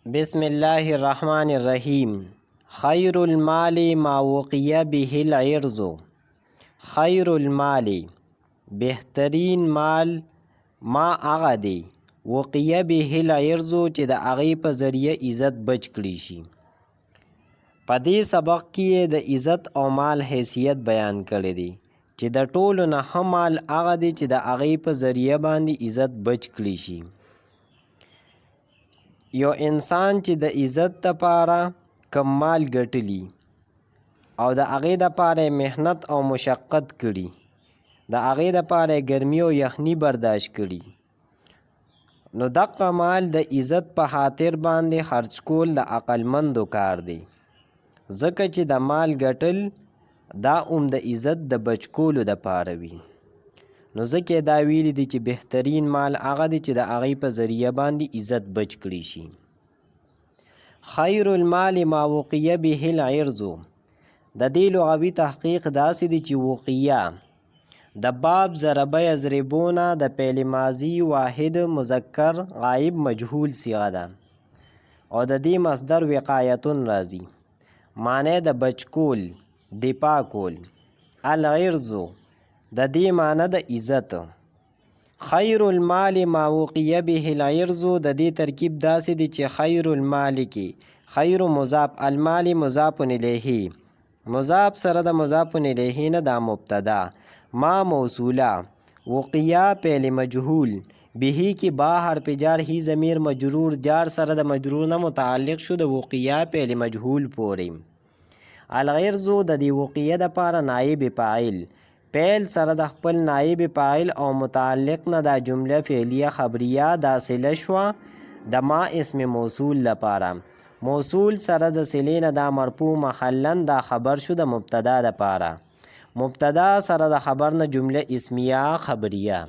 بسم الله الرحمن الرحیم. خیر المال ما وقی به العرض. خیر المال بهترین مال ما هغه دی وقی به العرض چې د هغې په ذریعه عزت بچ کړي شي. په دې سبق کې د عزت او مال حیثیت بیان کړی دی چې د ټولو نه ښه مال هغه دی چې د هغې په ذریعه باندې عزت بچ کړي شي. یو انسان چې د عزت دپاره کم مال ګټلی او د هغې دپاره محنت او مشقت کړي، د هغې دپاره ګرمي او یخني برداشت کړي، نو دغه مال د عزت په خاطر باندې خرڅ کول د عقلمندو کار دی، ځکه چې د مال ګټل دا د عزت د بچ کولو دپاره وي. نو ځکه دا ویلي دي چې بهترین مال هغه دی چې د هغې په ذریعه باندې عزت بچ کړي شي. خیر المال ما وقیه به العرض. د دې لغوي تحقیق داسې دی چې وقیه د باب ضربه یضربونه د فعل ماضي واحد مذکر غایب مجهول صیغه ده او د دې مصدر وقایتون راځي، معنی د بچ کول، دفاع کول. العرض د دې معنی د عزت. خیر المال ما وقیه به العرض د دې ترکیب داسې دی چې خیر المال کې خیر مضاف، المال مضاف الیه، مضاف سره د مضاف الیه نه دا مبتدا، ما موصوله، وقیه فعل مجهول، به کې با حرف جر، هی ضمیر مجرور، جار سره د مجرور نه متعلق شو د وقیه فعل مجهول پورې. العرض د دې وقیه دپاره نایب فاعل، فعل سره د خپل نایب فاعل او متعلق نه دا جمله فعلیه خبریه دا صله شوه د ما اسم موصول لپاره. موصول سره د صلې نه دا مرفوع محلا دا خبر شو د مبتدا دپاره. مبتدا سره د خبر نه جمله اسمیه خبریه.